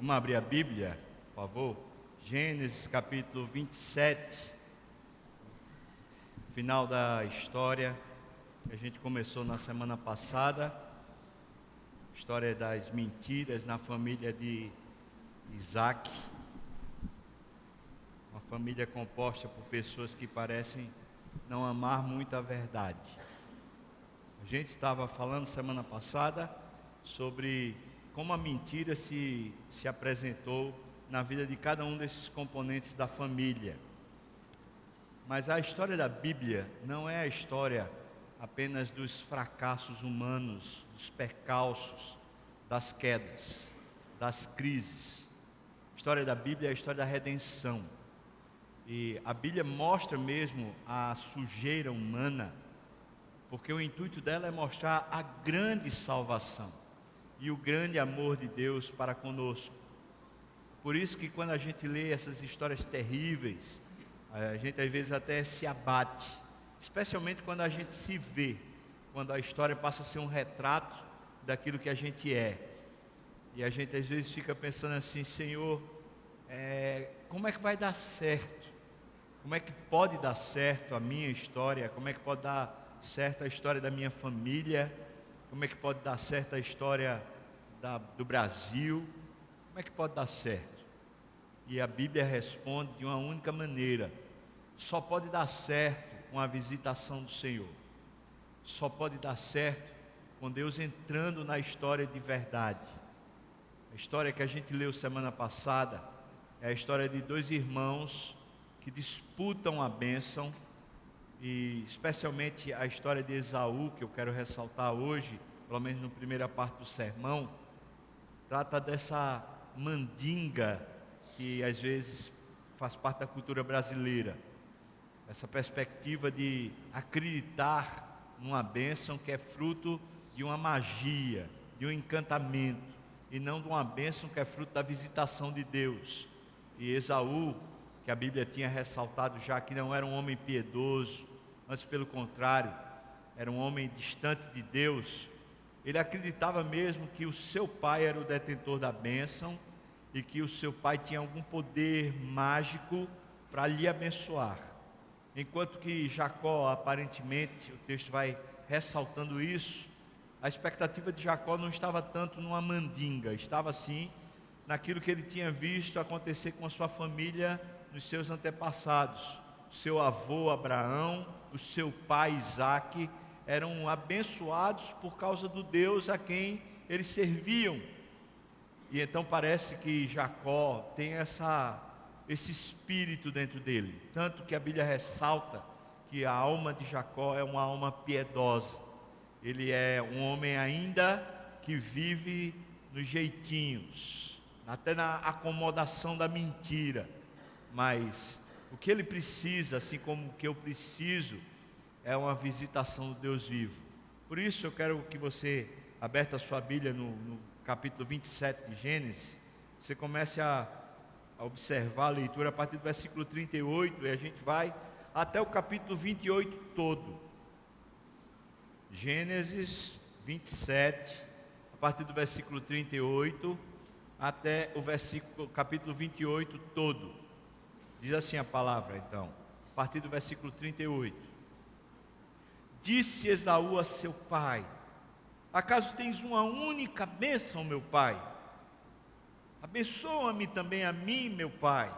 Vamos abrir a Bíblia, por favor. Gênesis capítulo 27. Final da história que a gente começou na semana passada. História das mentiras na família de Isaac. Uma família composta por pessoas que parecem não amar muito a verdade. A gente estava falando semana passada sobre como a mentira se apresentou na vida de cada um desses componentes da família. Mas a história da Bíblia não é a história apenas dos fracassos humanos, dos percalços, das quedas, das crises. A história da Bíblia é a história da redenção. E a Bíblia mostra mesmo a sujeira humana, porque o intuito dela é mostrar a grande salvação e o grande amor de Deus para conosco. Por isso que quando a gente lê essas histórias terríveis, a gente às vezes até se abate, especialmente quando a gente se vê, quando a história passa a ser um retrato daquilo que a gente é. E a gente às vezes fica pensando assim: Senhor, como é que vai dar certo? Como é que pode dar certo a minha história? Como é que pode dar certo a história da minha família? Como é que pode dar certo a história do Brasil? Como é que pode dar certo? E a Bíblia responde de uma única maneira: só pode dar certo com a visitação do Senhor. Só pode dar certo com Deus entrando na história de verdade. A história que a gente leu semana passada é a história de dois irmãos que disputam a bênção, e especialmente a história de Esaú, que eu quero ressaltar hoje, pelo menos na primeira parte do sermão. Trata dessa mandinga que às vezes faz parte da cultura brasileira, essa perspectiva de acreditar numa bênção que é fruto de uma magia, de um encantamento, e não de uma bênção que é fruto da visitação de Deus. E Esaú, que a Bíblia tinha ressaltado já que não era um homem piedoso, antes pelo contrário, era um homem distante de Deus. Ele acreditava mesmo que o seu pai era o detentor da bênção e que o seu pai tinha algum poder mágico para lhe abençoar. Enquanto que Jacó, aparentemente, o texto vai ressaltando isso, a expectativa de Jacó não estava tanto numa mandinga, estava sim naquilo que ele tinha visto acontecer com a sua família nos seus antepassados. O seu avô Abraão, o seu pai Isaac eram abençoados por causa do Deus a quem eles serviam. E então parece que Jacó tem esse espírito dentro dele, tanto que a Bíblia ressalta que a alma de Jacó é uma alma piedosa. Ele é um homem ainda que vive nos jeitinhos, até na acomodação da mentira, mas o que ele precisa, assim como o que eu preciso, é uma visitação do Deus vivo. Por isso eu quero que você, aberta a sua Bíblia no capítulo 27 de Gênesis, você comece a observar a leitura a partir do versículo 38, e a gente vai até o capítulo 28 todo. Gênesis 27, a partir do versículo 38 até o capítulo 28 todo. Diz assim a palavra, então, a partir do versículo 38. Disse Esaú a seu pai: acaso tens uma única bênção, meu pai? Abençoa-me também a mim, meu pai.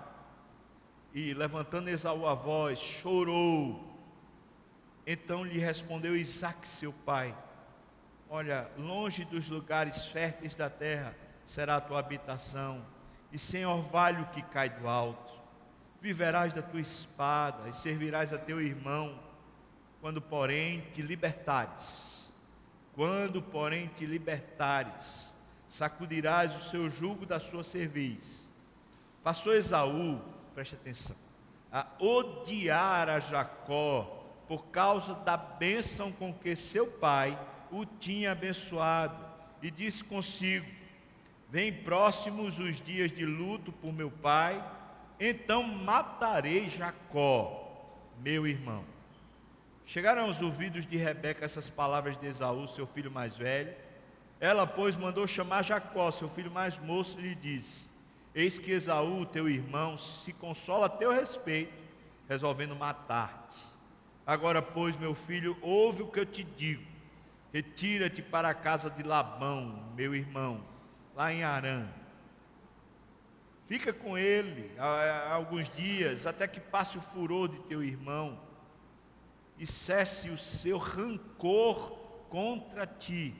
E levantando Esaú a voz, chorou. Então lhe respondeu Isaque, seu pai: olha, longe dos lugares férteis da terra será a tua habitação, e sem orvalho que cai do alto. Viverás da tua espada, e servirás a teu irmão, quando porém te libertares, sacudirás o seu jugo da sua cerviz. Passou Esaú, preste atenção, a odiar a Jacó, por causa da bênção com que seu pai o tinha abençoado, e disse consigo: vem próximos os dias de luto por meu pai, então matarei Jacó, meu irmão. Chegaram aos ouvidos de Rebeca essas palavras de Esaú, seu filho mais velho. Ela, pois, mandou chamar Jacó, seu filho mais moço, e lhe disse: Eis que Esaú, teu irmão, se consola a teu respeito, resolvendo matar-te. Agora, pois, meu filho, ouve o que eu te digo. Retira-te para a casa de Labão, meu irmão, lá em Harã. Fica com ele há alguns dias, até que passe o furor de teu irmão e cesse o seu rancor contra ti,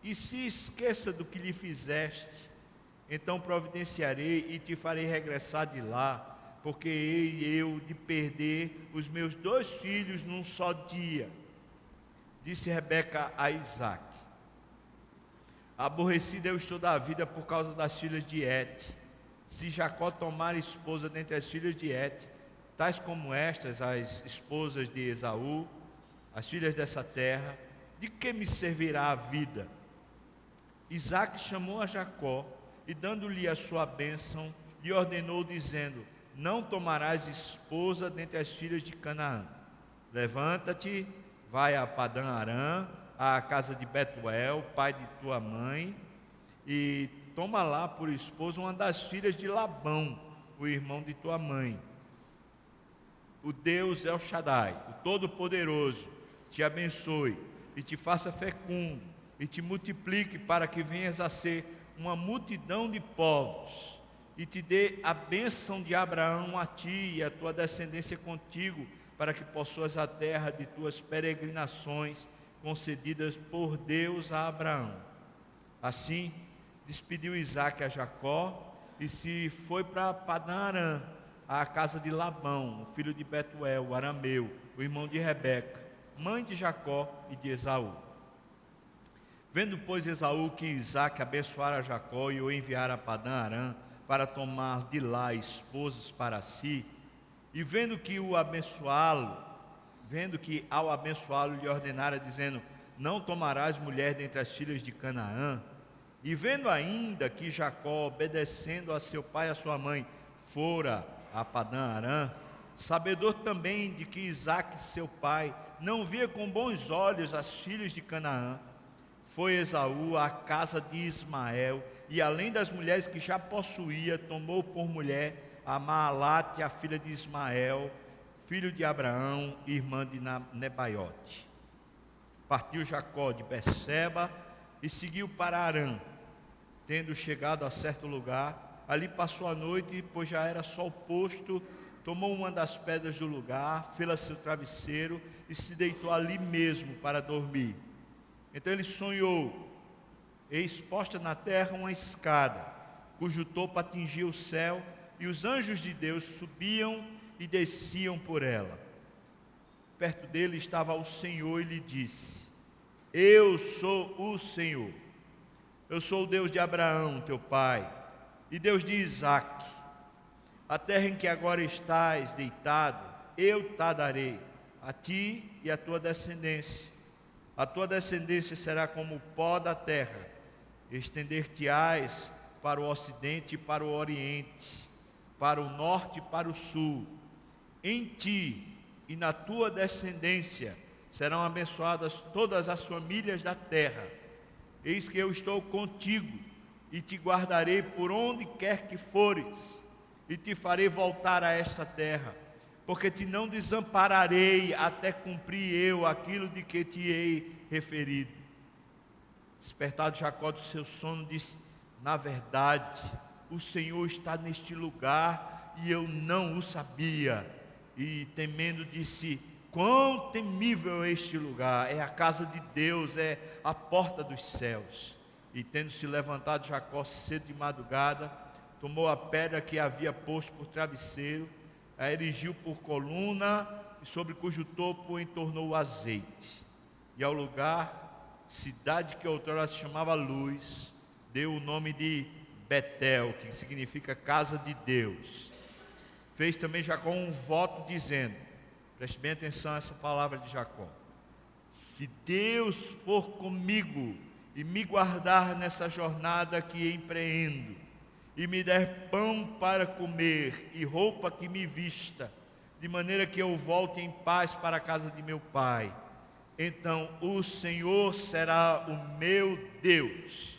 e se esqueça do que lhe fizeste. Então providenciarei e te farei regressar de lá, porque hei eu de perder os meus 2 filhos num só dia. Disse Rebeca a Isaque: aborrecida eu estou da vida por causa das filhas de Et. Se Jacó tomar esposa dentre as filhas de Et, tais como estas, as esposas de Esaú, as filhas dessa terra, de que me servirá a vida? Isaque chamou a Jacó e, dando-lhe a sua bênção, lhe ordenou, dizendo: não tomarás esposa dentre as filhas de Canaã. Levanta-te, vai a Padã Arã, à casa de Betuel, pai de tua mãe, e toma lá por esposa uma das filhas de Labão, o irmão de tua mãe. O Deus El Shaddai, o Todo-Poderoso, te abençoe e te faça fecundo e te multiplique, para que venhas a ser uma multidão de povos, e te dê a bênção de Abraão a ti e a tua descendência contigo, para que possuas a terra de tuas peregrinações, concedidas por Deus a Abraão. Assim despediu Isaque a Jacó e se foi para Padã Arã, à casa de Labão, o filho de Betuel, o arameu, o irmão de Rebeca, mãe de Jacó e de Esaú. Vendo, pois, Esaú que Isaque abençoara Jacó e o enviara a Padã Arã para tomar de lá esposas para si, e vendo que ao abençoá-lo lhe ordenara, dizendo: não tomarás mulher dentre as filhas de Canaã, e vendo ainda que Jacó, obedecendo a seu pai e a sua mãe, fora a Padã Arã, sabedor também de que Isaque, seu pai, não via com bons olhos as filhas de Canaã, foi Esaú à casa de Ismael, e além das mulheres que já possuía, tomou por mulher a Maalate, a filha de Ismael, filho de Abraão, irmã de Nebaiote. Partiu Jacó de Berseba e seguiu para Harã. Tendo chegado a certo lugar, ali passou a noite, pois já era sol posto. Tomou uma das pedras do lugar, fê-la seu travesseiro e se deitou ali mesmo para dormir. Então ele sonhou, eis posta na terra uma escada, cujo topo atingia o céu, e os anjos de Deus subiam e desciam por ela. Perto dele estava o Senhor e lhe disse: eu sou o Senhor, eu sou o Deus de Abraão, teu pai, e Deus de Isaque. A terra em que agora estás deitado, eu te darei, a ti e a tua descendência. A tua descendência será como o pó da terra, estender-te-ás para o ocidente e para o oriente, para o norte e para o sul. Em ti e na tua descendência serão abençoadas todas as famílias da terra. Eis que eu estou contigo e te guardarei por onde quer que fores, e te farei voltar a esta terra, porque te não desampararei até cumprir eu aquilo de que te hei referido. Despertado Jacó do seu sono, disse: na verdade, o Senhor está neste lugar e eu não o sabia. E temendo disse: quão temível é este lugar, é a casa de Deus, é a porta dos céus. E tendo se levantado Jacó cedo de madrugada, tomou a pedra que havia posto por travesseiro, a erigiu por coluna, e sobre cujo topo entornou o azeite. E ao lugar, cidade que outrora se chamava Luz, deu o nome de Betel, que significa casa de Deus. Fez também Jacó um voto dizendo, preste bem atenção a essa palavra de Jacó: se Deus for comigo e me guardar nessa jornada que empreendo, e me der pão para comer e roupa que me vista, de maneira que eu volte em paz para a casa de meu pai, então o Senhor será o meu Deus,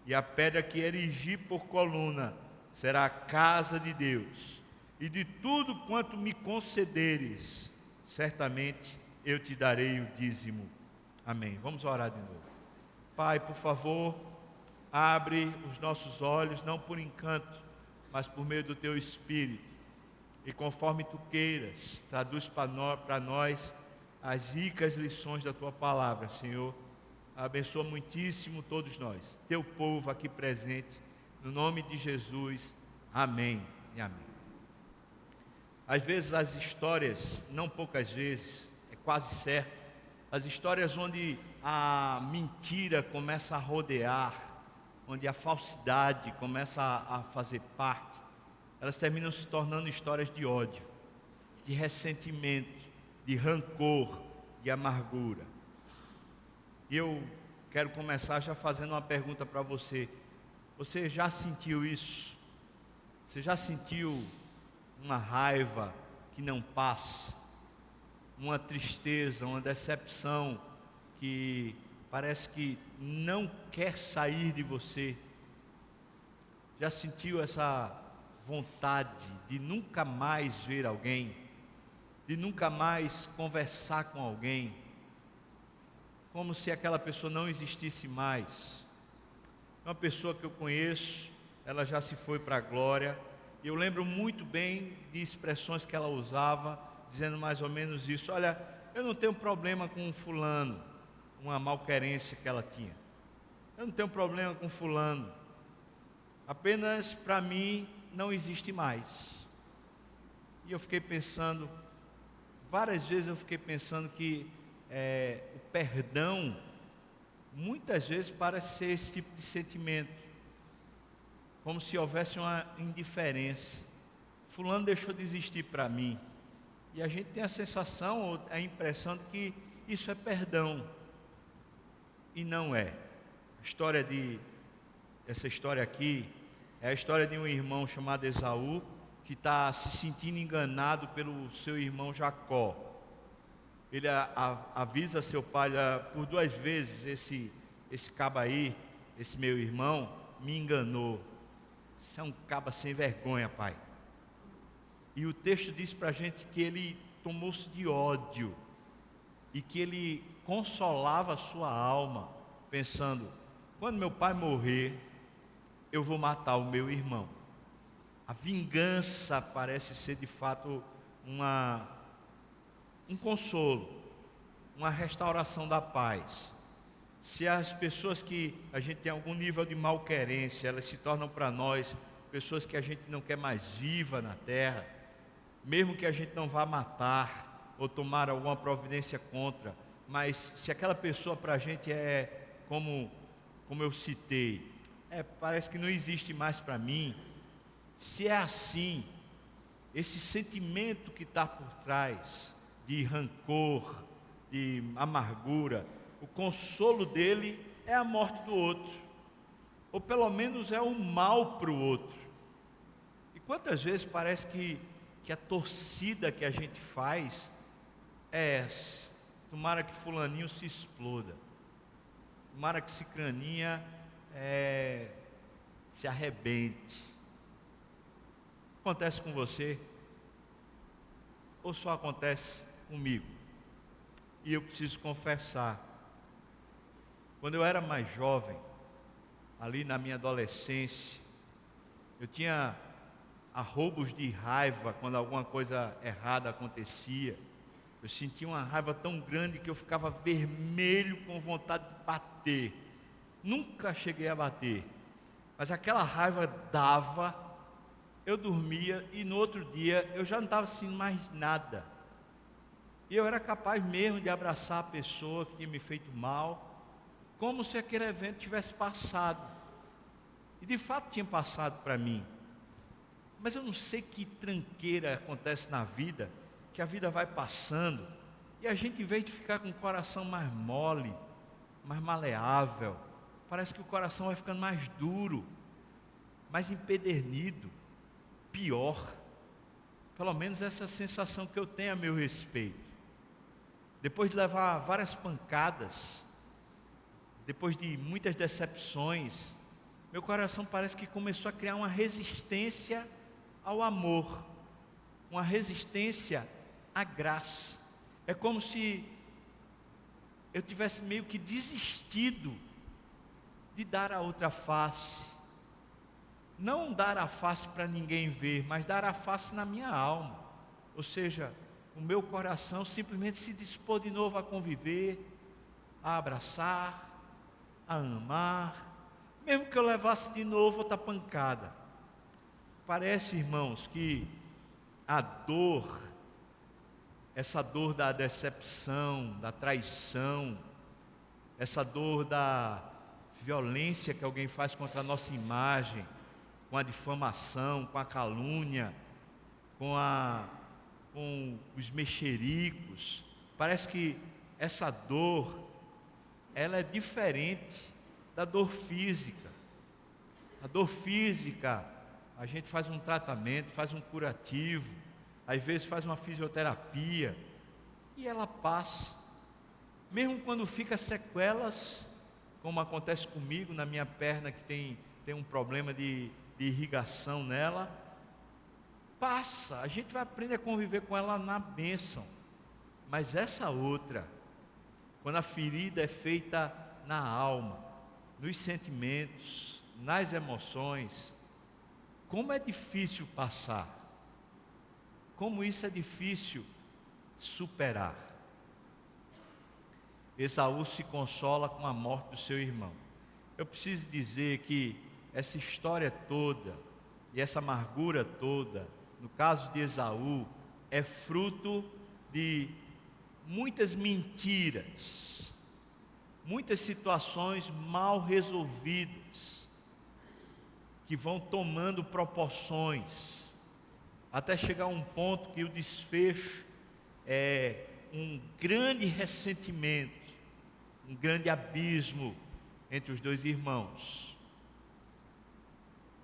e a pedra que erigi por coluna será a casa de Deus, e de tudo quanto me concederes, certamente eu te darei o dízimo. Amém. Vamos orar de novo. Pai, por favor, abre os nossos olhos, não por encanto, mas por meio do Teu Espírito. E conforme Tu queiras, traduz para nós as ricas lições da Tua palavra, Senhor. Abençoa muitíssimo todos nós, Teu povo aqui presente, no nome de Jesus. Amém e amém. Às vezes as histórias, não poucas vezes, é quase certo, as histórias onde a mentira começa a rodear, onde a falsidade começa a fazer parte, elas terminam se tornando histórias de ódio, de ressentimento, de rancor, de amargura. E eu quero começar já fazendo uma pergunta para você. Você já sentiu isso? Você já sentiu uma raiva que não passa? Uma tristeza, uma decepção que parece que não quer sair de você? Já sentiu essa vontade de nunca mais ver alguém? De nunca mais conversar com alguém? Como se aquela pessoa não existisse mais. Uma pessoa que eu conheço, ela já se foi para a glória, e eu lembro muito bem de expressões que ela usava, dizendo mais ou menos isso: olha, eu não tenho problema com fulano, uma malquerência que ela tinha. Eu não tenho problema com fulano, apenas para mim não existe mais. E eu fiquei pensando, várias vezes eu fiquei pensando que o perdão, muitas vezes parece ser esse tipo de sentimento, como se houvesse uma indiferença. Fulano deixou de existir para mim, e a gente tem a sensação ou a impressão de que isso é perdão, e não é. Essa história aqui é a história de um irmão chamado Esaú, que está se sentindo enganado pelo seu irmão Jacó. Ele avisa seu pai: por 2 vezes esse caba aí, esse meu irmão, me enganou. Você é um caba sem vergonha, pai. E o texto diz para a gente que ele tomou-se de ódio, e que ele consolava a sua alma, pensando: quando meu pai morrer, eu vou matar o meu irmão. A vingança parece ser de fato um consolo, uma restauração da paz. Se as pessoas que a gente tem algum nível de malquerência, elas se tornam para nós pessoas que a gente não quer mais viva na terra, mesmo que a gente não vá matar ou tomar alguma providência contra, mas se aquela pessoa para a gente é como eu citei, parece que não existe mais para mim. Se é assim, esse sentimento que está por trás de rancor, de amargura, o consolo dele é a morte do outro, ou pelo menos é o mal para o outro. E quantas vezes parece que a torcida que a gente faz é essa: tomara que fulaninho se exploda, tomara que cicraninha se arrebente. Acontece com você? Ou só acontece comigo? E eu preciso confessar, quando eu era mais jovem, ali na minha adolescência, eu tinha arroubos de raiva quando alguma coisa errada acontecia. Eu sentia uma raiva tão grande que eu ficava vermelho, com vontade de bater. Nunca cheguei a bater, mas aquela raiva dava. Eu dormia e no outro dia eu já não estava sentindo mais nada. E eu era capaz mesmo de abraçar a pessoa que tinha me feito mal, como se aquele evento tivesse passado. E de fato tinha passado para mim. Mas eu não sei que tranqueira acontece na vida, que a vida vai passando, e a gente, em vez de ficar com o coração mais mole, mais maleável, parece que o coração vai ficando mais duro, mais empedernido, pior. Pelo menos essa é a sensação que eu tenho a meu respeito. Depois de levar várias pancadas, depois de muitas decepções, meu coração parece que começou a criar uma resistência ao amor, uma resistência à graça. É como se eu tivesse meio que desistido de dar a outra face. Não dar a face para ninguém ver, mas dar a face na minha alma. Ou seja, o meu coração simplesmente se dispôs de novo a conviver, a abraçar, a amar, mesmo que eu levasse de novo outra pancada. Parece, irmãos, que a dor, essa dor da decepção, da traição, essa dor da violência que alguém faz contra a nossa imagem, com a difamação, com a calúnia, com os mexericos, parece que essa dor, ela é diferente da dor física. A dor física, a gente faz um tratamento, faz um curativo, às vezes faz uma fisioterapia, e ela passa. Mesmo quando fica sequelas, como acontece comigo na minha perna, que tem um problema de irrigação nela, passa, a gente vai aprender a conviver com ela na bênção. Mas essa outra, quando a ferida é feita na alma, nos sentimentos, nas emoções, como é difícil passar, como isso é difícil superar. Esaú se consola com a morte do seu irmão. Eu preciso dizer que essa história toda e essa amargura toda, no caso de Esaú, é fruto de muitas mentiras, muitas situações mal resolvidas, que vão tomando proporções, até chegar a um ponto que o desfecho é um grande ressentimento, um grande abismo entre os dois irmãos.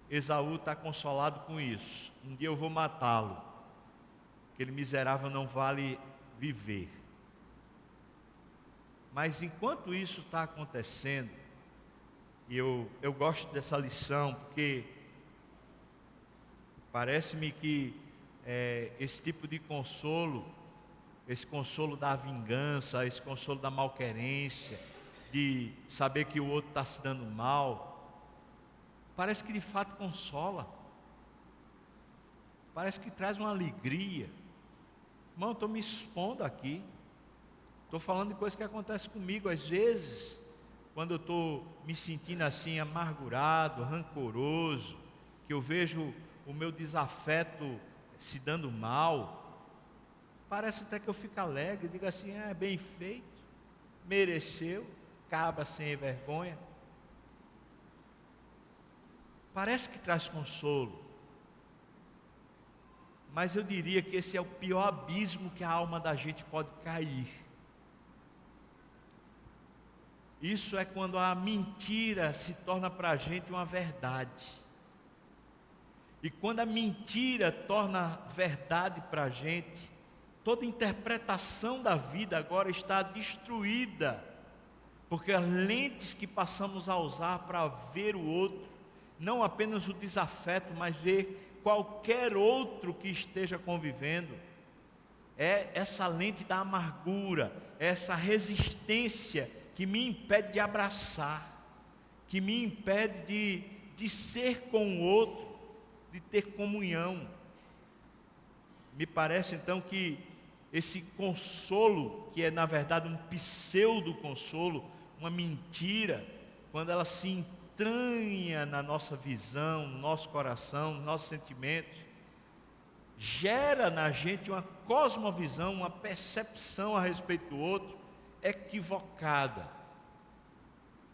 Esaú está consolado com isso. Um dia eu vou matá-lo, aquele miserável não vale viver. Mas enquanto isso está acontecendo, e eu gosto dessa lição, porque parece-me que esse tipo de consolo, esse consolo da vingança, esse consolo da malquerência, de saber que o outro está se dando mal, parece que de fato consola, parece que traz uma alegria. Irmão, eu estou me expondo aqui, estou falando de coisas que acontecem comigo às vezes, quando eu estou me sentindo assim amargurado, rancoroso, que eu vejo o meu desafeto se dando mal, parece até que eu fico alegre, digo assim, bem feito, mereceu, cabra sem vergonha. Parece que traz consolo, mas eu diria que esse é o pior abismo que a alma da gente pode cair. Isso é quando a mentira se torna para a gente uma verdade. E quando a mentira torna verdade para a gente, toda interpretação da vida agora está destruída, porque as lentes que passamos a usar para ver o outro, não apenas o desafeto, mas ver qualquer outro que esteja convivendo, é essa lente da amargura, essa resistência que me impede de abraçar, que me impede de ser com o outro, de ter comunhão. Me parece então que esse consolo, que é na verdade um pseudo-consolo, uma mentira, quando ela se entranha na nossa visão, no nosso coração, nos nossos sentimentos, gera na gente uma cosmovisão, uma percepção a respeito do outro equivocada.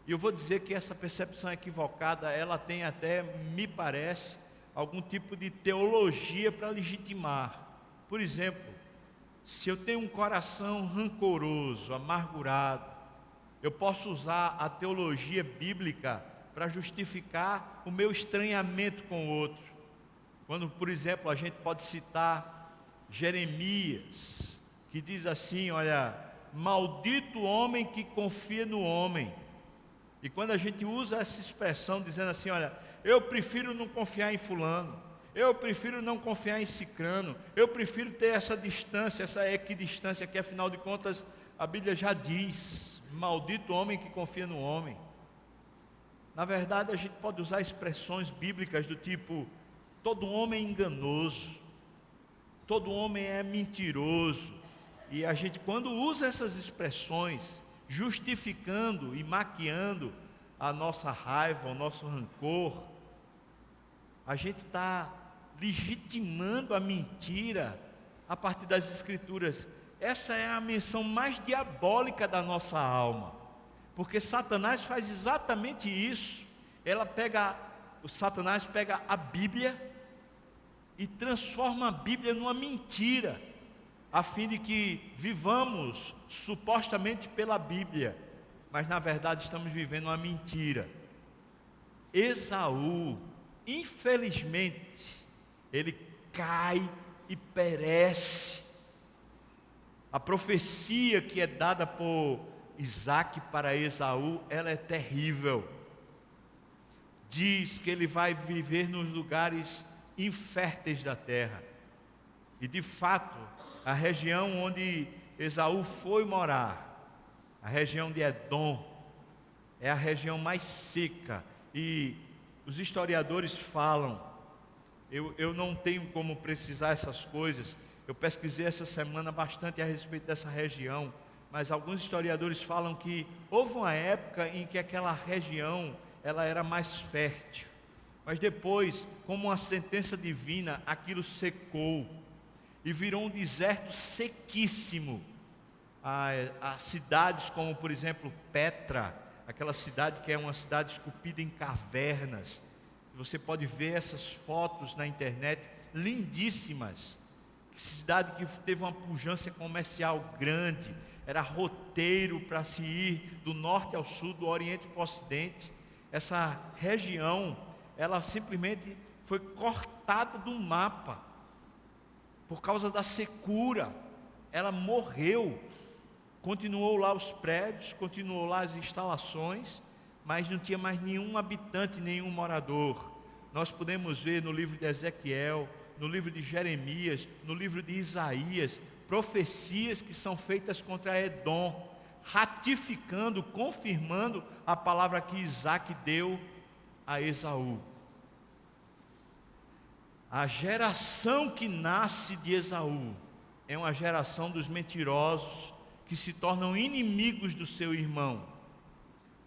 E eu vou dizer que essa percepção equivocada, ela tem até, me parece, algum tipo de teologia para legitimar. Por exemplo, se eu tenho um coração rancoroso, amargurado, eu posso usar a teologia bíblica para justificar o meu estranhamento com o outro. Quando, por exemplo, a gente pode citar Jeremias, que diz assim, olha, maldito o homem que confia no homem, E quando a gente usa essa expressão dizendo assim, olha, eu prefiro não confiar em fulano, eu prefiro não confiar em cicrano, eu prefiro ter essa distância, essa equidistância, que afinal de contas a Bíblia já diz, maldito o homem que confia no homem. Na verdade, a gente pode usar expressões bíblicas do tipo, todo homem é enganoso, todo homem é mentiroso. E a gente, quando usa essas expressões, justificando e maquiando a nossa raiva, o nosso rancor, a gente está legitimando a mentira a partir das Escrituras. Essa é a menção mais diabólica da nossa alma, porque Satanás faz exatamente isso. O Satanás pega a Bíblia e transforma a Bíblia numa mentira, a fim de que vivamos supostamente pela Bíblia, mas na verdade estamos vivendo uma mentira. Esaú, infelizmente, ele cai e perece. A profecia que é dada por Isaac para Esaú, ela é terrível. Diz que ele vai viver nos lugares inférteis da terra. E de fato, a região onde Esaú foi morar, a região de Edom, é a região mais seca. E os historiadores falam, eu não tenho como precisar essas coisas, eu pesquisei essa semana bastante a respeito dessa região, mas alguns historiadores falam que houve uma época em que aquela região ela era mais fértil, mas depois, como uma sentença divina, aquilo secou e virou um deserto sequíssimo. Há cidades como, por exemplo, Petra, aquela cidade que é uma cidade esculpida em cavernas. Você pode ver essas fotos na internet, lindíssimas. Cidade que teve uma pujança comercial grande, era roteiro para se ir do norte ao sul, do oriente para o ocidente. Essa região, ela simplesmente foi cortada do mapa, por causa da secura. Ela morreu. Continuou lá os prédios, continuou lá as instalações, mas não tinha mais nenhum habitante, nenhum morador. Nós podemos ver no livro de Ezequiel, no livro de Jeremias, no livro de Isaías, profecias que são feitas contra Edom, ratificando, confirmando a palavra que Isaac deu a Esaú. A geração que nasce de Esaú é uma geração dos mentirosos, que se tornam inimigos do seu irmão.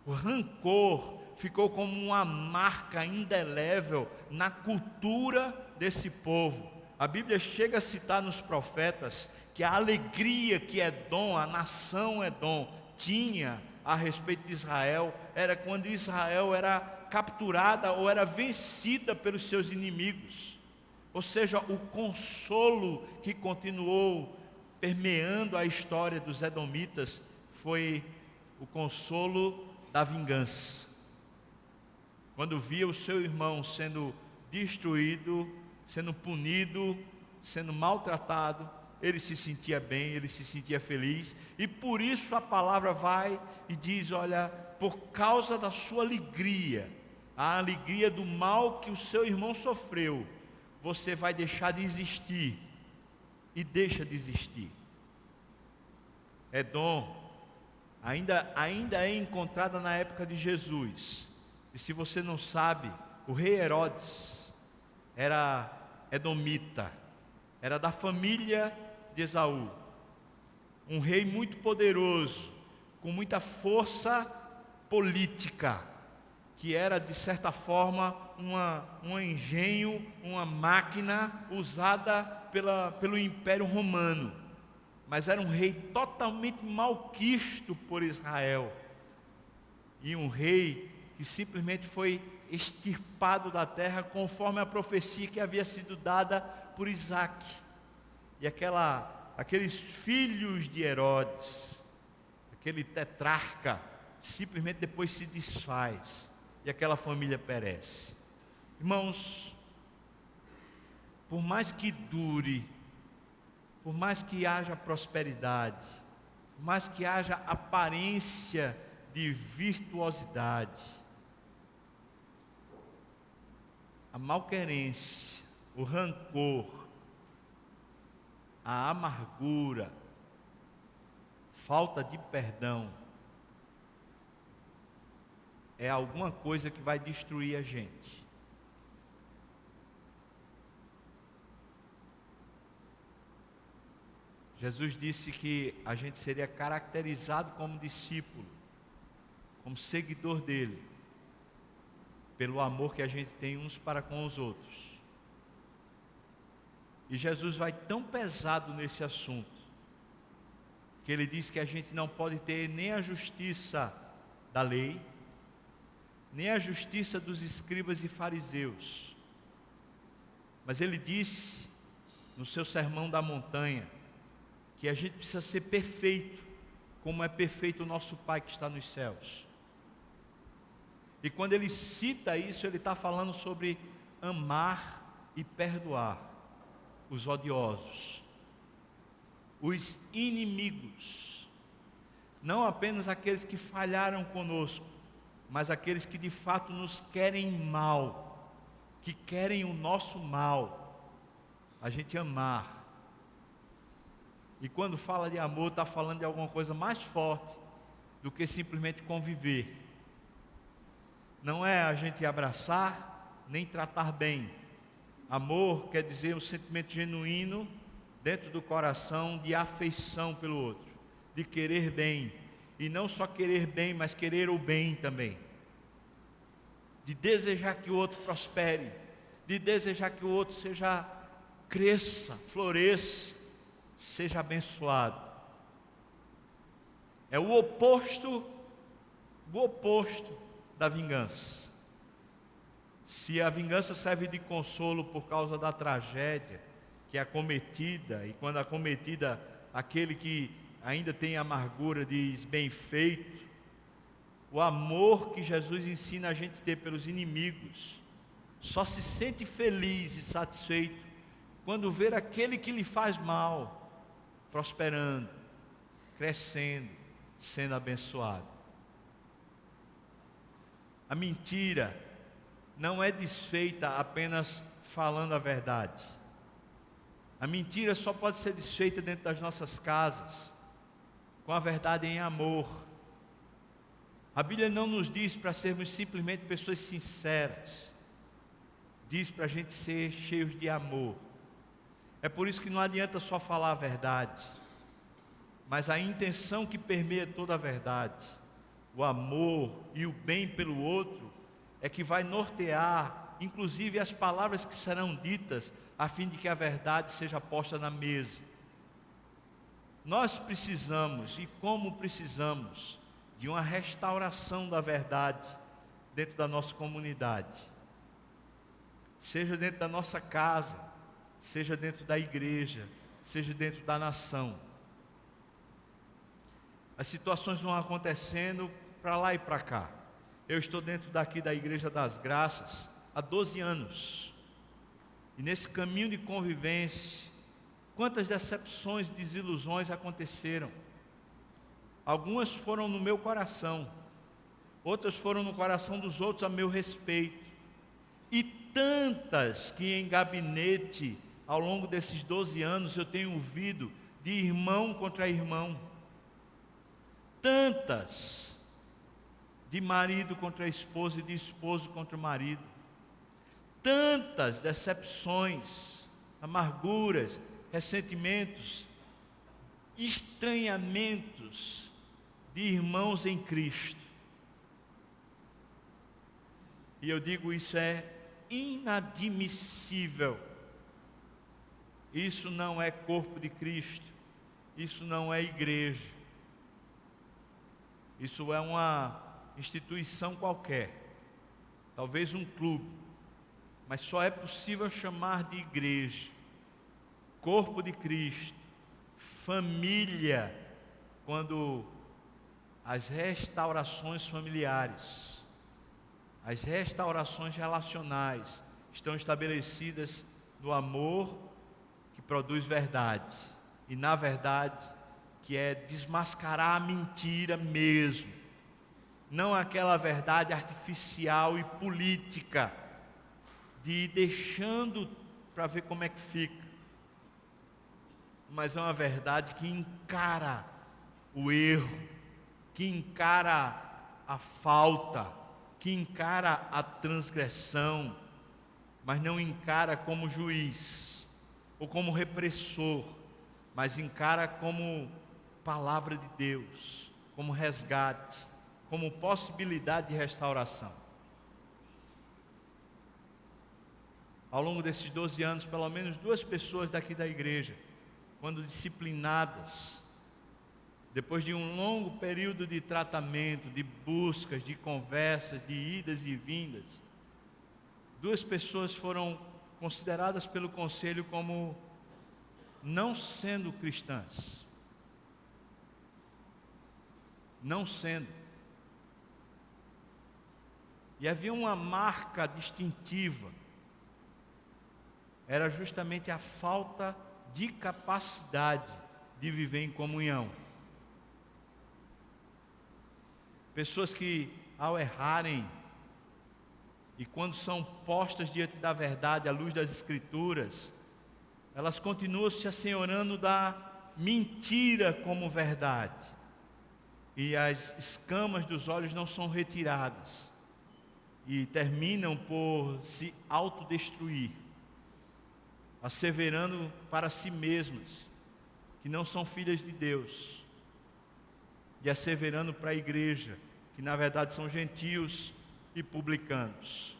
O rancor ficou como uma marca indelével na cultura desse povo. A Bíblia chega a citar nos profetas que a alegria que Edom, a nação Edom, tinha a respeito de Israel, era quando Israel era capturada ou era vencida pelos seus inimigos. Ou seja, o consolo que continuou permeando a história dos edomitas foi o consolo da vingança. Quando via o seu irmão sendo destruído, sendo punido, sendo maltratado, ele se sentia bem, ele se sentia feliz, e por isso a palavra vai e diz, olha, por causa da sua alegria, a alegria do mal que o seu irmão sofreu, você vai deixar de existir, e deixa de existir. Edom ainda é encontrada na época de Jesus, e se você não sabe, o rei Herodes era edomita, era da família de Esaú, um rei muito poderoso, com muita força política, que era de certa forma um engenho, uma máquina usada pelo Império Romano, mas era um rei totalmente malquisto por Israel, e um rei que simplesmente foi extirpado da terra conforme a profecia que havia sido dada por Isaac. E aqueles filhos de Herodes, aquele tetrarca, simplesmente depois se desfaz e aquela família perece. Irmãos, por mais que dure, por mais que haja prosperidade, por mais que haja aparência de virtuosidade, a malquerência, o rancor, a amargura, falta de perdão, é alguma coisa que vai destruir a gente. Jesus disse que a gente seria caracterizado como discípulo, como seguidor dele, pelo amor que a gente tem uns para com os outros. E Jesus vai tão pesado nesse assunto, que ele diz que a gente não pode ter nem a justiça da lei, nem a justiça dos escribas e fariseus. Mas ele disse, no seu sermão da montanha, que a gente precisa ser perfeito, como é perfeito o nosso Pai que está nos céus. E quando ele cita isso, ele está falando sobre amar e perdoar os odiosos, os inimigos, não apenas aqueles que falharam conosco, mas aqueles que de fato nos querem mal, que querem o nosso mal, a gente amar. E quando fala de amor, está falando de alguma coisa mais forte do que simplesmente conviver. Não é a gente abraçar, nem tratar bem. Amor quer dizer um sentimento genuíno dentro do coração de afeição pelo outro, de querer bem. E não só querer bem, mas querer o bem também. De desejar que o outro prospere, de desejar que o outro cresça, floresça, seja abençoado. É o oposto da vingança. Se a vingança serve de consolo por causa da tragédia que é acometida, e quando acometida aquele que ainda tem amargura diz bem feito, o amor que Jesus ensina a gente ter pelos inimigos só se sente feliz e satisfeito quando ver aquele que lhe faz mal prosperando, crescendo, sendo abençoado. A mentira não é desfeita apenas falando a verdade. A mentira só pode ser desfeita dentro das nossas casas, com a verdade em amor. A Bíblia não nos diz para sermos simplesmente pessoas sinceras, diz para a gente ser cheios de amor. É por isso que não adianta só falar a verdade, mas a intenção que permeia toda a verdade, o amor e o bem pelo outro, é que vai nortear, inclusive as palavras que serão ditas, a fim de que a verdade seja posta na mesa. Nós precisamos, e como precisamos, de uma restauração da verdade dentro da nossa comunidade, seja dentro da nossa casa, seja dentro da igreja, seja dentro da nação. As situações vão acontecendo para lá e para cá. Eu estou dentro daqui da Igreja das Graças há 12 anos. E nesse caminho de convivência, quantas decepções e desilusões aconteceram. Algumas foram no meu coração, outras foram no coração dos outros a meu respeito. E tantas que em gabinete, ao longo desses 12 anos, eu tenho ouvido de irmão contra irmão. Tantas de marido contra esposa e de esposo contra o marido. Tantas decepções, amarguras, ressentimentos, estranhamentos de irmãos em Cristo. E eu digo, isso é inadmissível. Isso não é corpo de Cristo. Isso não é igreja. Isso é uma instituição qualquer, talvez um clube, mas só é possível chamar de igreja, corpo de Cristo, família, quando as restaurações familiares, as restaurações relacionais estão estabelecidas no amor que produz verdade, e na verdade que é desmascarar a mentira mesmo. não aquela verdade artificial e política, de ir deixando para ver como é que fica, mas é uma verdade que encara o erro, que encara a falta, que encara a transgressão, mas não encara como juiz ou como repressor, mas encara como palavra de Deus, como resgate, como possibilidade de restauração. Ao longo desses 12 anos, pelo menos 2 pessoas daqui da igreja, quando disciplinadas, depois de um longo período de tratamento, de buscas, de conversas, de idas e vindas, 2 pessoas foram consideradas pelo conselho como não sendo cristãs. Não sendo. E havia uma marca distintiva. Era justamente a falta de capacidade de viver em comunhão. Pessoas que, ao errarem, e quando são postas diante da verdade, à luz das Escrituras, elas continuam se assenhorando da mentira como verdade, e as escamas dos olhos não são retiradas, e terminam por se autodestruir, asseverando para si mesmas que não são filhas de Deus, e asseverando para a igreja que na verdade são gentios e publicanos.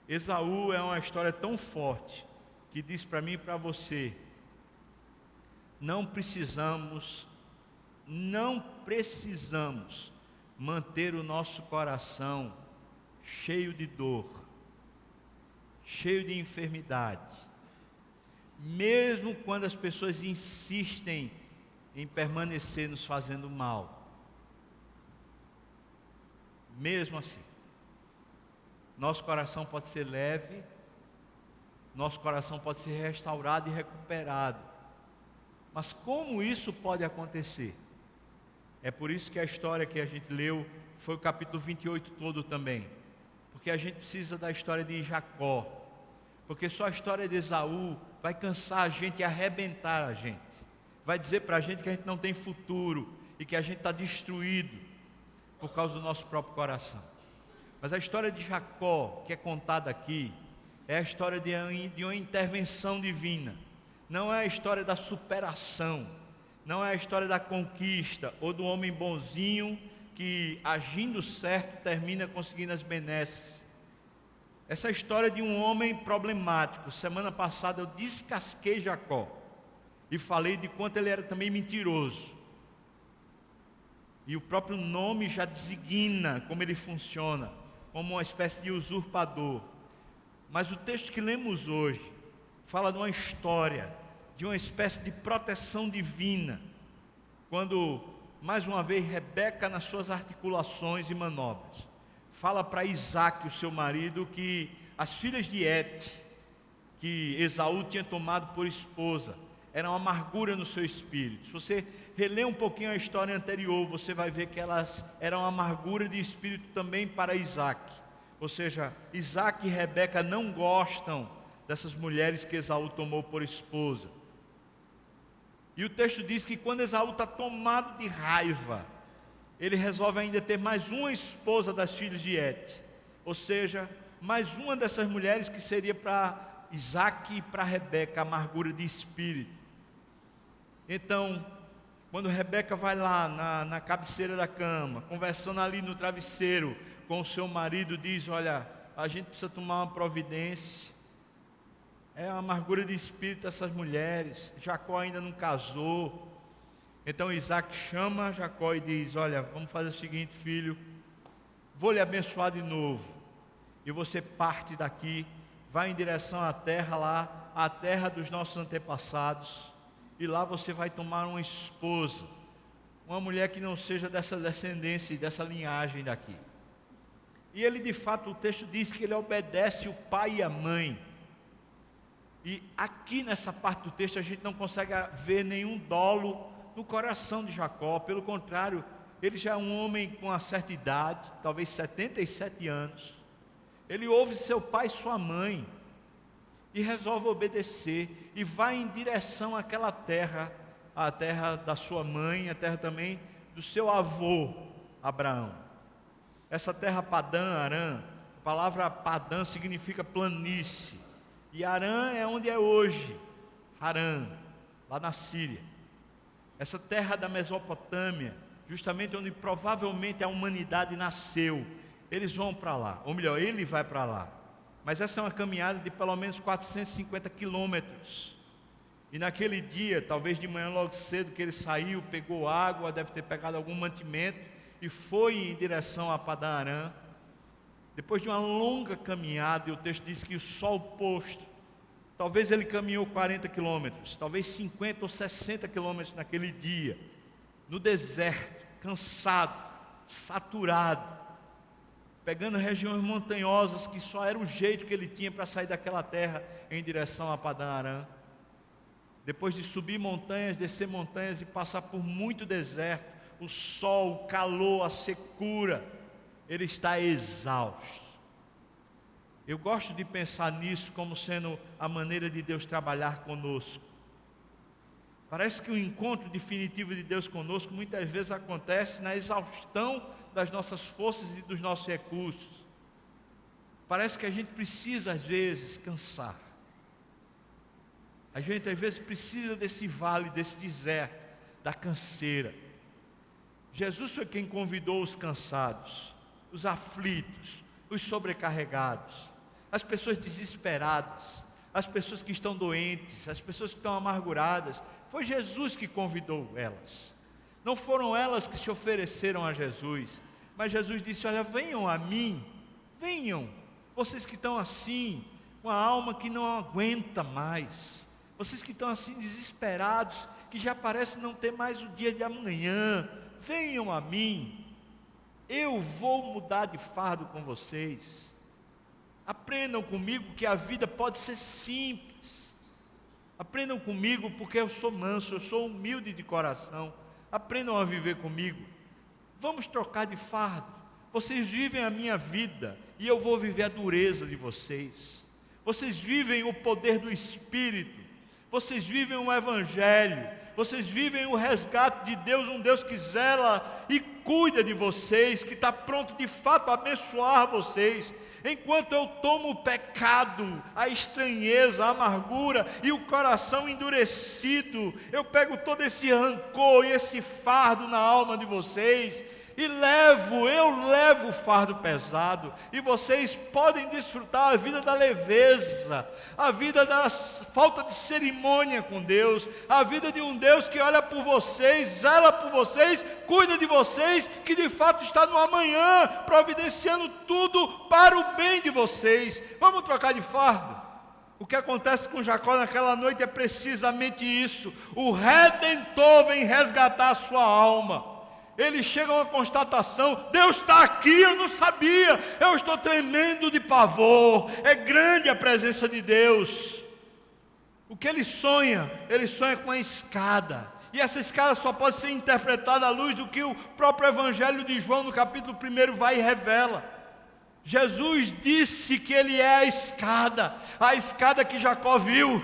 Esaú é uma história tão forte que diz para mim e para você: não precisamos manter o nosso coração cheio de dor, cheio de enfermidade, mesmo quando as pessoas insistem em permanecer nos fazendo mal. Mesmo assim, nosso coração pode ser leve, nosso coração pode ser restaurado e recuperado. Mas como isso pode acontecer? É por isso que a história que a gente leu foi o capítulo 28 todo também. Porque a gente precisa da história de Jacó. Porque só a história de Esaú vai cansar a gente e arrebentar a gente. Vai dizer para a gente que a gente não tem futuro e que a gente está destruído por causa do nosso próprio coração. Mas a história de Jacó, que é contada aqui, é a história de uma intervenção divina. Não é a história da superação, não é a história da conquista ou do homem bonzinho que, agindo certo, termina conseguindo as benesses. Essa é a história de um homem problemático. Semana passada eu descasquei Jacó e falei de quanto ele era também mentiroso. E o próprio nome já designa como ele funciona, como uma espécie de usurpador. Mas o texto que lemos hoje fala de uma história, de uma espécie de proteção divina, quando, mais uma vez, Rebeca, nas suas articulações e manobras, fala para Isaac, o seu marido, que as filhas de Et, que Esaú tinha tomado por esposa, era uma amargura no seu espírito. Se você reler um pouquinho a história anterior, você vai ver que elas eram uma amargura de espírito também para Isaac. Ou seja, Isaac e Rebeca não gostam dessas mulheres que Esaú tomou por esposa. E o texto diz que quando Esaú está tomado de raiva, ele resolve ainda ter mais uma esposa das filhas de Et. Ou seja, mais uma dessas mulheres que seria para Isaac e para Rebeca, amargura de espírito. Então, quando Rebeca vai lá na cabeceira da cama, conversando ali no travesseiro com o seu marido, diz: olha, a gente precisa tomar uma providência. É a amargura de espírito dessas mulheres. Jacó ainda não casou. Então Isaac chama Jacó e diz: olha, vamos fazer o seguinte, filho, vou lhe abençoar de novo, e você parte daqui, vai em direção à terra lá, à terra dos nossos antepassados, e lá você vai tomar uma esposa, uma mulher que não seja dessa descendência e dessa linhagem daqui. E ele, de fato, o texto diz que ele obedece o pai e a mãe. E aqui nessa parte do texto a gente não consegue ver nenhum dolo no coração de Jacó. Pelo contrário, ele já é um homem com uma certa idade, talvez 77 anos. Ele ouve seu pai e sua mãe e resolve obedecer e vai em direção àquela terra, a terra da sua mãe, a terra também do seu avô Abraão. Essa terra Padã Arã, a palavra Padã significa planície, e Arã é onde é hoje, Harã, lá na Síria. Essa terra da Mesopotâmia, justamente onde provavelmente a humanidade nasceu. Eles vão para lá, ou melhor, ele vai para lá. Mas essa é uma caminhada de pelo menos 450 quilômetros. E naquele dia, talvez de manhã logo cedo que ele saiu, pegou água, deve ter pegado algum mantimento e foi em direção a Padã Arã. Depois de uma longa caminhada, e o texto diz que o sol posto, talvez ele caminhou 40 quilômetros, talvez 50 ou 60 quilômetros naquele dia, no deserto, cansado, saturado, pegando regiões montanhosas que só era o jeito que ele tinha para sair daquela terra em direção a Padã Arã. Depois de subir montanhas, descer montanhas e passar por muito deserto, o sol, o calor, a secura, ele está exausto. Eu gosto de pensar nisso como sendo a maneira de Deus trabalhar conosco. Parece que o encontro definitivo de Deus conosco muitas vezes acontece na exaustão das nossas forças e dos nossos recursos. Parece que a gente precisa às vezes cansar. A gente às vezes precisa desse vale, desse deserto, da canseira. Jesus foi quem convidou os cansados, os aflitos, os sobrecarregados, as pessoas desesperadas, as pessoas que estão doentes, as pessoas que estão amarguradas. Foi Jesus que convidou elas. Não foram elas que se ofereceram a Jesus, mas Jesus disse: olha, venham a mim, venham, vocês que estão assim, com a alma que não aguenta mais, vocês que estão assim desesperados, que já parece não ter mais o dia de amanhã, venham a mim, eu vou mudar de fardo com vocês. Aprendam comigo que a vida pode ser simples. Aprendam comigo porque eu sou manso, eu sou humilde de coração. Aprendam a viver comigo. Vamos trocar de fardo. Vocês vivem a minha vida e eu vou viver a dureza de vocês. Vocês vivem o poder do Espírito. Vocês vivem o Evangelho. Vocês vivem o resgate de Deus, um Deus que zela e cuida de vocês, que está pronto de fato a abençoar vocês. Enquanto eu tomo o pecado, a estranheza, a amargura e o coração endurecido, eu pego todo esse rancor e esse fardo na alma de vocês e eu levo o fardo pesado, e vocês podem desfrutar a vida da leveza, a vida da falta de cerimônia com Deus, a vida de um Deus que olha por vocês, zela por vocês, cuida de vocês, que de fato está no amanhã, providenciando tudo para o bem de vocês. Vamos trocar de fardo? O que acontece com Jacó naquela noite é precisamente isso. O Redentor vem resgatar a sua alma. Eles chegam a uma constatação: Deus está aqui, eu não sabia, eu estou tremendo de pavor. É grande a presença de Deus. O que ele sonha com a escada, e essa escada só pode ser interpretada à luz do que o próprio Evangelho de João no capítulo 1 vai e revela. Jesus disse que ele é a escada que Jacó viu,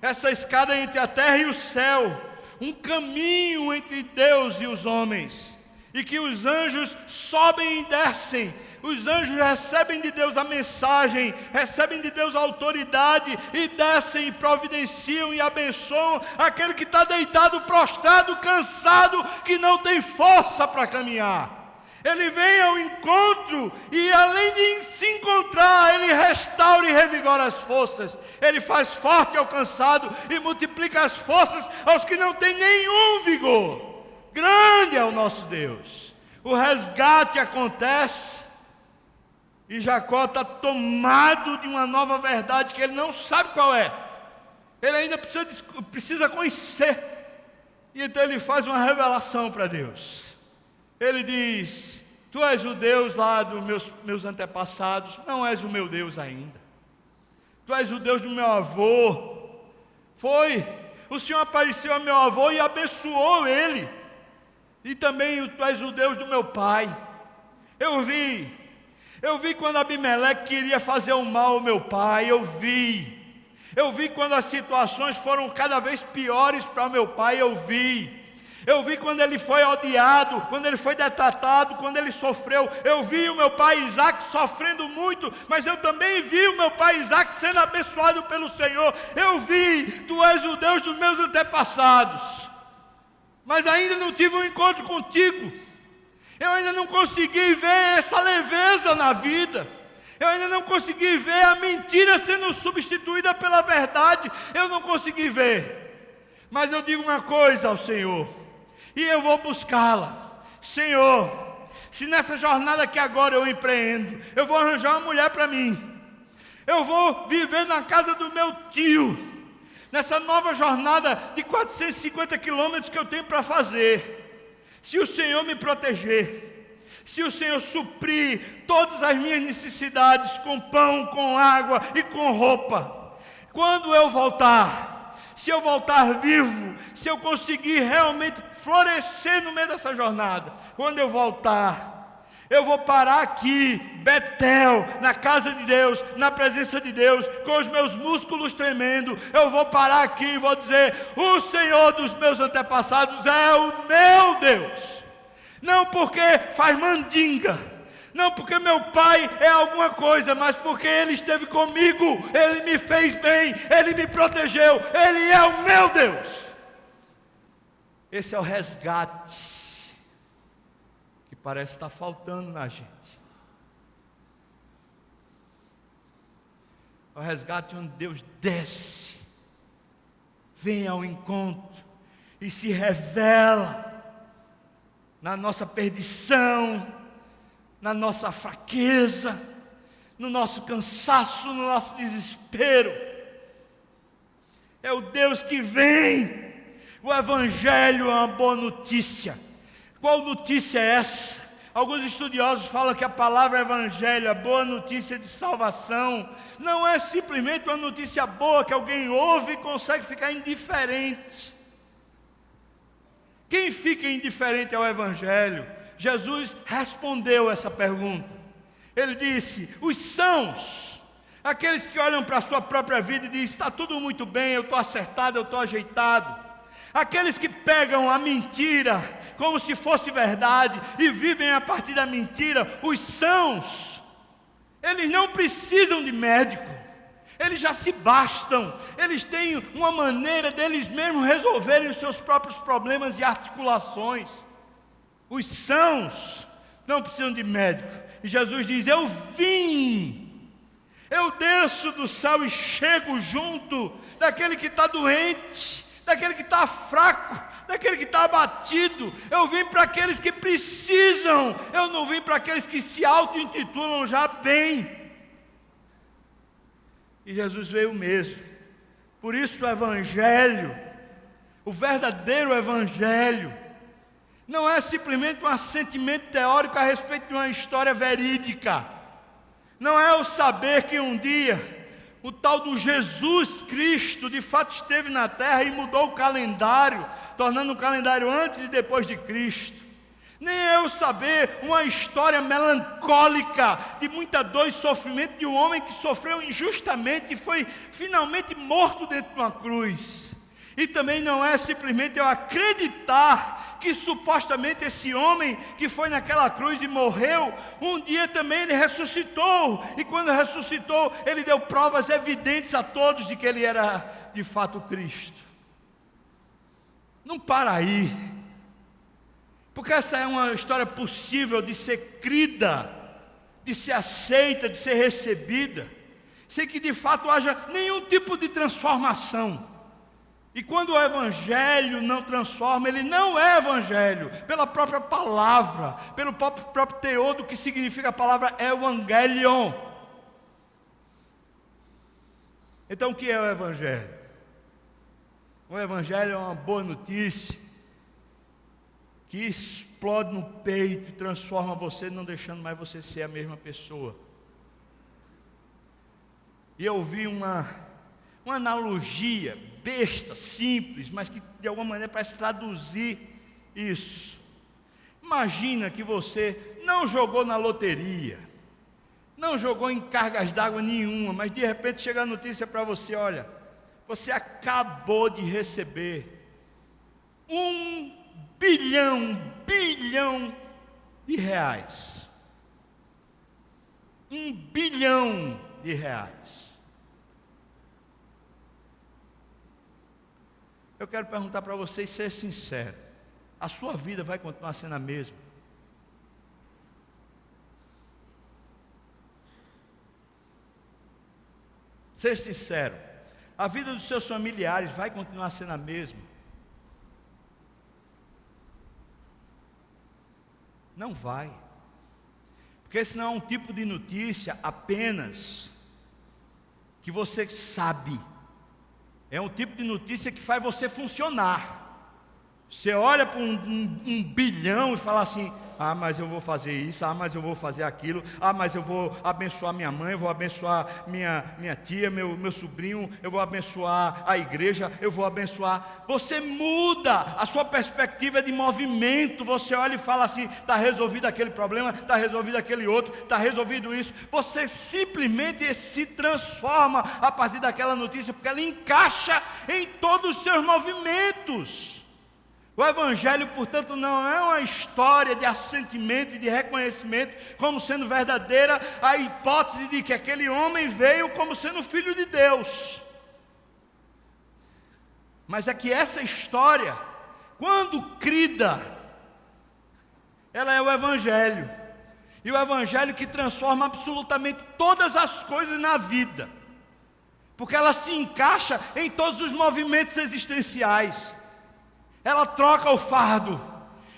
essa escada entre a terra e o céu, um caminho entre Deus e os homens, e que os anjos sobem e descem. Os anjos recebem de Deus a mensagem, recebem de Deus a autoridade, e descem e providenciam e abençoam aquele que está deitado, prostrado, cansado, que não tem força para caminhar. Ele vem ao encontro e, além de se encontrar, ele restaura e revigora as forças. Ele faz forte ao cansado e multiplica as forças aos que não têm nenhum vigor. Grande é o nosso Deus. O resgate acontece e Jacó está tomado de uma nova verdade que ele não sabe qual é. Ele ainda precisa conhecer. E então ele faz uma revelação para Deus. Ele diz: tu és o Deus lá dos meus antepassados, não és o meu Deus ainda. Tu és o Deus do meu avô. O Senhor apareceu a meu avô e abençoou ele. e também tu és o Deus do meu pai. Eu vi quando Abimeleque queria fazer o mal ao meu pai, eu vi quando as situações foram cada vez piores para meu pai, eu vi quando ele foi odiado, quando ele foi detratado, quando ele sofreu. Eu vi o meu pai Isaac sofrendo muito, mas eu também vi o meu pai Isaac sendo abençoado pelo Senhor. Eu vi, tu és o Deus dos meus antepassados, mas ainda não tive um encontro contigo. Eu ainda não consegui ver essa leveza na vida. Eu ainda não consegui ver a mentira sendo substituída pela verdade. Eu não consegui ver. Mas eu digo uma coisa ao Senhor, e eu vou buscá-la. Senhor, se nessa jornada que agora eu empreendo, eu vou arranjar uma mulher para mim, eu vou viver na casa do meu tio, nessa nova jornada de 450 quilômetros que eu tenho para fazer, se o Senhor me proteger, se o Senhor suprir todas as minhas necessidades com pão, com água e com roupa, quando eu voltar, se eu voltar vivo, se eu conseguir realmente florescer no meio dessa jornada, quando eu voltar, eu vou parar aqui, Betel, na casa de Deus, na presença de Deus, com os meus músculos tremendo. Eu vou parar aqui e vou dizer: o Senhor dos meus antepassados é o meu Deus. Não porque faz mandinga, não porque meu pai é alguma coisa, mas porque Ele esteve comigo, Ele me fez bem, Ele me protegeu, Ele é o meu Deus. Esse é o resgate que parece estar faltando na gente. É o resgate onde Deus desce, vem ao encontro e se revela na nossa perdição, na nossa fraqueza, no nosso cansaço, no nosso desespero. É o Deus que vem. O Evangelho é uma boa notícia. Qual notícia é essa? Alguns estudiosos falam que a palavra Evangelho, a boa notícia de salvação, não é simplesmente uma notícia boa que alguém ouve e consegue ficar indiferente. Quem fica indiferente ao Evangelho? Jesus respondeu essa pergunta. Ele disse: os sãos, aqueles que olham para a sua própria vida e dizem: está tudo muito bem, eu estou acertado, eu estou ajeitado. Aqueles que pegam a mentira como se fosse verdade e vivem a partir da mentira, os sãos, eles não precisam de médico, eles já se bastam, eles têm uma maneira deles mesmos resolverem os seus próprios problemas e articulações. Os sãos não precisam de médico. E Jesus diz: eu vim, eu desço do céu e chego junto daquele que está doente, daquele que está fraco, daquele que está abatido. Eu vim para aqueles que precisam, eu não vim para aqueles que se auto-intitulam já bem. E Jesus veio mesmo. Por isso o Evangelho, o verdadeiro Evangelho, não é simplesmente um assentimento teórico a respeito de uma história verídica. Não é o saber que um dia o tal do Jesus Cristo de fato esteve na terra e mudou o calendário, tornando o calendário antes e depois de Cristo. Nem é eu saber uma história melancólica de muita dor e sofrimento de um homem que sofreu injustamente e foi finalmente morto dentro de uma cruz. E também não é simplesmente eu acreditar que supostamente esse homem que foi naquela cruz e morreu, um dia também ele ressuscitou. E quando ressuscitou, ele deu provas evidentes a todos de que ele era de fato Cristo. Não para aí, porque essa é uma história possível de ser crida, de ser aceita, de ser recebida, sem que de fato haja nenhum tipo de transformação. E quando o Evangelho não transforma, ele não é Evangelho, pela própria palavra, pelo próprio teor do que significa a palavra Evangelion. Então o que é o Evangelho? O Evangelho é uma boa notícia, que explode no peito e transforma você, não deixando mais você ser a mesma pessoa. E eu vi uma analogia besta, simples, mas que de alguma maneira parece traduzir isso. Imagina que você não jogou na loteria, não jogou em cargas d'água nenhuma, mas de repente chega a notícia para você: olha, você acabou de receber 1 bilhão de reais. 1 bilhão de reais. Eu quero perguntar para vocês, ser sincero: a sua vida vai continuar sendo a mesma? Ser sincero, a vida dos seus familiares vai continuar sendo a mesma? Não vai. Porque esse não é um tipo de notícia apenas que você sabe. É um tipo de notícia que faz você funcionar. Você olha para um bilhão e fala assim: ah, mas eu vou fazer isso, ah, mas eu vou fazer aquilo, ah, mas eu vou abençoar minha mãe, eu vou abençoar minha tia, meu sobrinho, eu vou abençoar a igreja, eu vou abençoar. Você muda a sua perspectiva de movimento. Você olha e fala assim: está resolvido aquele problema, está resolvido aquele outro, está resolvido isso. Você simplesmente se transforma a partir daquela notícia, porque ela encaixa em todos os seus movimentos. O Evangelho, portanto, não é uma história de assentimento e de reconhecimento como sendo verdadeira a hipótese de que aquele homem veio como sendo filho de Deus. Mas é que essa história, quando crida, ela é o Evangelho. E o Evangelho que transforma absolutamente todas as coisas na vida. Porque ela se encaixa em todos os movimentos existenciais. Ela troca o fardo,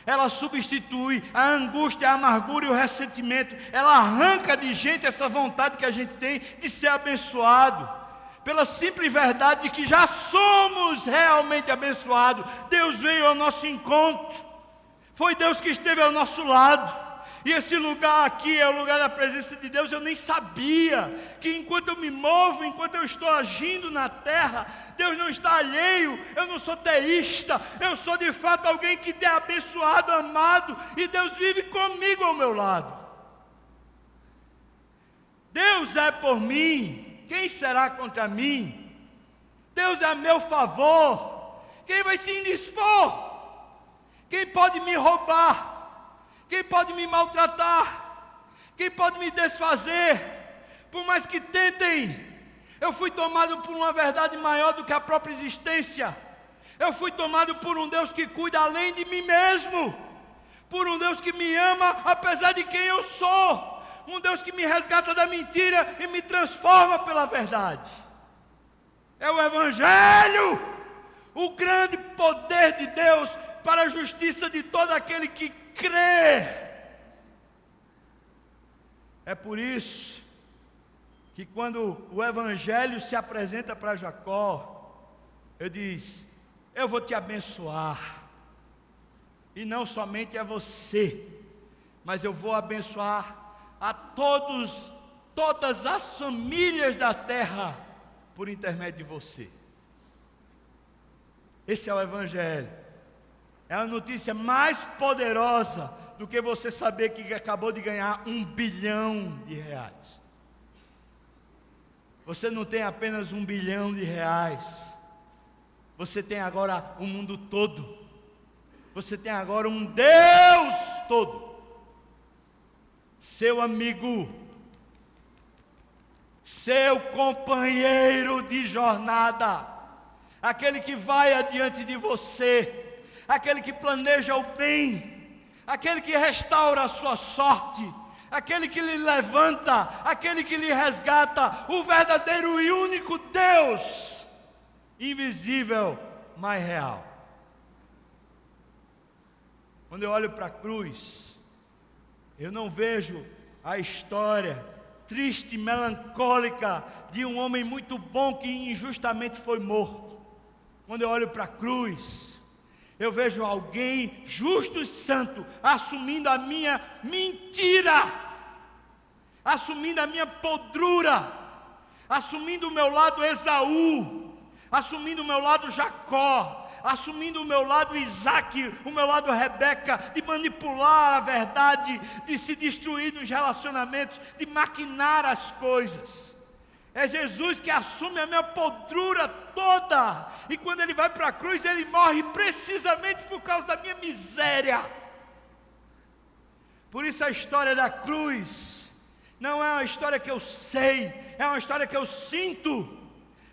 ela substitui a angústia, a amargura e o ressentimento. Ela arranca de gente essa vontade que a gente tem de ser abençoado, pela simples verdade de que já somos realmente abençoados. Deus veio ao nosso encontro, foi Deus que esteve ao nosso lado. E esse lugar aqui é o lugar da presença de Deus. Eu nem sabia que enquanto eu me movo, enquanto eu estou agindo na terra, Deus não está alheio. Eu não sou teísta, eu sou de fato alguém que é abençoado, amado, e Deus vive comigo ao meu lado. Deus é por mim, quem será contra mim? Deus é a meu favor, quem vai se indispor? Quem pode me roubar? Quem pode me maltratar? Quem pode me desfazer? Por mais que tentem, eu fui tomado por uma verdade maior do que a própria existência. Eu fui tomado por um Deus que cuida além de mim mesmo, por um Deus que me ama apesar de quem eu sou, um Deus que me resgata da mentira e me transforma pela verdade. É o Evangelho, o grande poder de Deus para a justiça de todo aquele que crê. É por isso que quando o Evangelho se apresenta para Jacó, eu diz: eu vou te abençoar, e não somente a você, mas eu vou abençoar a todas as famílias da terra, por intermédio de você. Esse é o Evangelho. É a notícia mais poderosa do que você saber que acabou de ganhar 1 bilhão de reais. Você não tem apenas 1 bilhão de reais. Você tem agora o mundo todo. Você tem agora um Deus todo. Seu amigo, seu companheiro de jornada, aquele que vai adiante de você, aquele que planeja o bem, aquele que restaura a sua sorte, aquele que lhe levanta, aquele que lhe resgata, o verdadeiro e único Deus, invisível, mas real. Quando eu olho para a cruz, eu não vejo a história triste e melancólica de um homem muito bom que injustamente foi morto. Quando eu olho para a cruz, eu vejo alguém justo e santo assumindo a minha mentira, assumindo a minha podrura, assumindo o meu lado Esaú, assumindo o meu lado Jacó, assumindo o meu lado Isaac, o meu lado Rebeca, de manipular a verdade, de se destruir nos relacionamentos, de maquinar as coisas. É Jesus que assume a minha podrura toda, e quando Ele vai para a cruz, Ele morre precisamente por causa da minha miséria. Por isso a história da cruz não é uma história que eu sei, é uma história que eu sinto.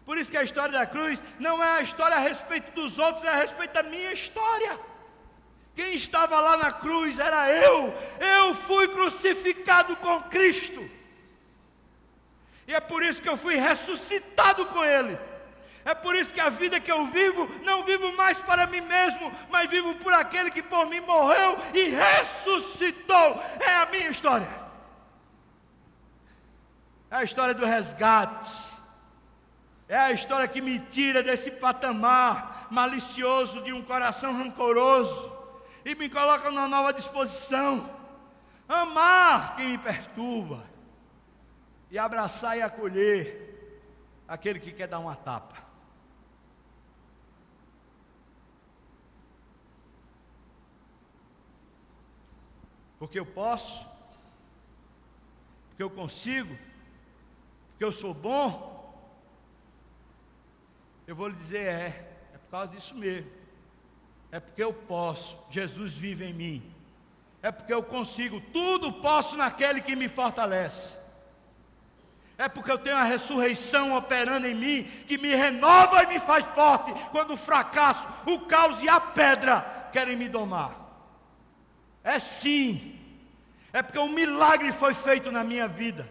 Por isso que a história da cruz não é a história a respeito dos outros, é a respeito da minha história. Quem estava lá na cruz era eu fui crucificado com Cristo. E é por isso que eu fui ressuscitado com Ele. É por isso que a vida que eu vivo, não vivo mais para mim mesmo, mas vivo por aquele que por mim morreu e ressuscitou. É a minha história. É a história do resgate. É a história que me tira desse patamar malicioso de um coração rancoroso e me coloca numa nova disposição. Amar quem me perturba e abraçar e acolher aquele que quer dar uma tapa. Porque eu posso, porque eu consigo, porque eu sou bom. Eu vou lhe dizer, é por causa disso mesmo. É porque eu posso, Jesus vive em mim. É porque eu consigo, tudo posso naquele que me fortalece. É porque eu tenho a ressurreição operando em mim, que me renova e me faz forte, quando o fracasso, o caos e a pedra querem me domar. É sim, é porque um milagre foi feito na minha vida.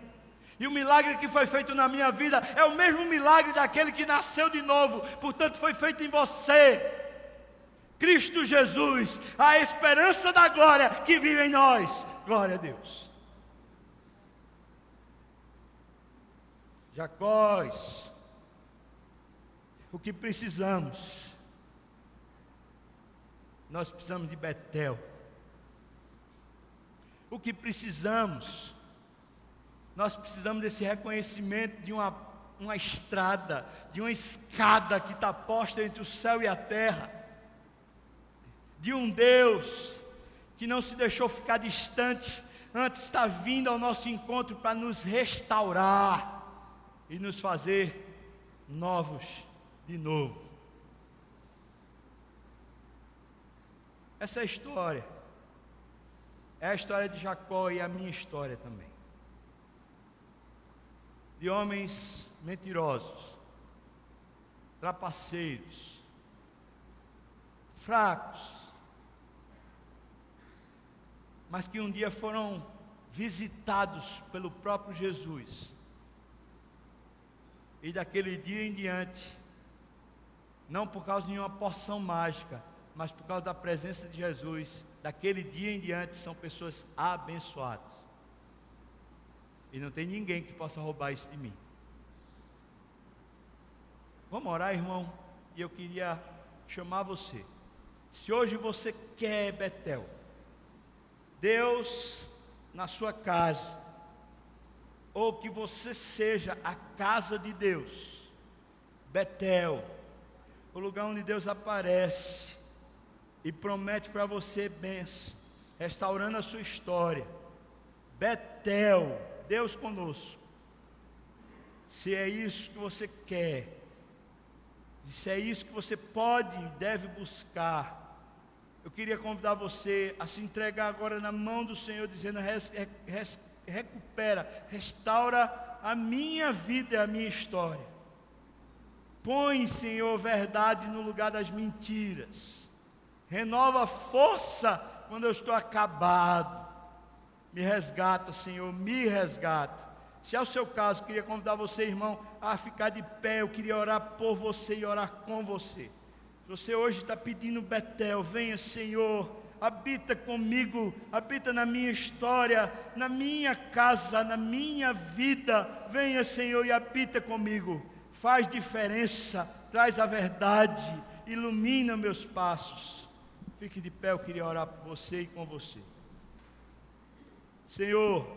E o milagre que foi feito na minha vida é o mesmo milagre daquele que nasceu de novo. Portanto, foi feito em você. Cristo Jesus, a esperança da glória que vive em nós. Glória a Deus. Jacós, o que precisamos? Nós precisamos de Betel. O que precisamos? Nós precisamos desse reconhecimento de uma estrada, de uma escada que está posta entre o céu e a terra, de um Deus que não se deixou ficar distante, antes está vindo ao nosso encontro para nos restaurar e nos fazer novos de novo. Essa é a história de Jacó e a minha história também. De homens mentirosos, trapaceiros, fracos, mas que um dia foram visitados pelo próprio Jesus. E daquele dia em diante, não por causa de nenhuma poção mágica, mas por causa da presença de Jesus, daquele dia em diante são pessoas abençoadas. E não tem ninguém que possa roubar isso de mim. Vamos orar, irmão? E eu queria chamar você. Se hoje você quer Betel, Deus na sua casa, ou que você seja a casa de Deus, Betel, o lugar onde Deus aparece e promete para você bênção, restaurando a sua história. Betel, Deus conosco. Se é isso que você quer, se é isso que você pode e deve buscar, eu queria convidar você a se entregar agora na mão do Senhor, dizendo: recupera, restaura a minha vida e a minha história. Põe, Senhor, verdade no lugar das mentiras. Renova a força quando eu estou acabado. Me resgata, Senhor, me resgata. Se é o seu caso, eu queria convidar você, irmão, a ficar de pé. Eu queria orar por você e orar com você. Se você hoje está pedindo Betel, venha, Senhor, habita comigo, habita na minha história, na minha casa, na minha vida. Venha, Senhor, e habita comigo. Faz diferença, traz a verdade, ilumina meus passos. Fique de pé, eu queria orar por você e com você. Senhor,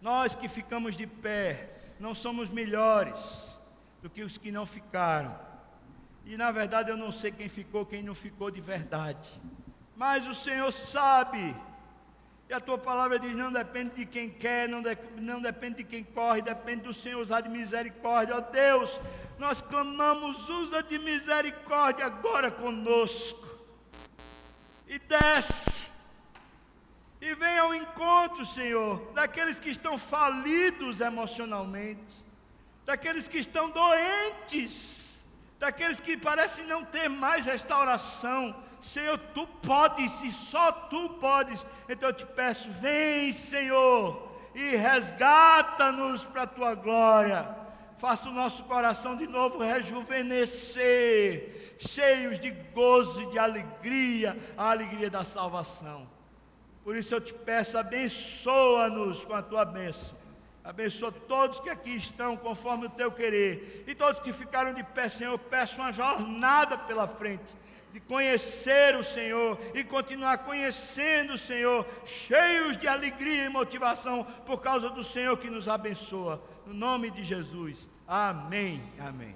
nós que ficamos de pé, não somos melhores do que os que não ficaram. E na verdade eu não sei quem ficou, quem não ficou de verdade. Mas o Senhor sabe. E a tua palavra diz: não depende de quem quer, não depende de quem corre, depende do Senhor usar de misericórdia. Ó Deus, nós clamamos, usa de misericórdia agora conosco. E desce. E vem ao encontro, Senhor, daqueles que estão falidos emocionalmente, daqueles que estão doentes, daqueles que parecem não ter mais restauração. Senhor, Tu podes, e só Tu podes. Então eu te peço, vem, Senhor, e resgata-nos para a Tua glória. Faça o nosso coração de novo rejuvenescer, cheios de gozo e de alegria, a alegria da salvação. Por isso eu te peço, abençoa-nos com a Tua bênção. Abençoa todos que aqui estão conforme o Teu querer. E todos que ficaram de pé, Senhor, eu peço uma jornada pela frente, de conhecer o Senhor e continuar conhecendo o Senhor, cheios de alegria e motivação, por causa do Senhor que nos abençoa. No nome de Jesus. Amém. Amém.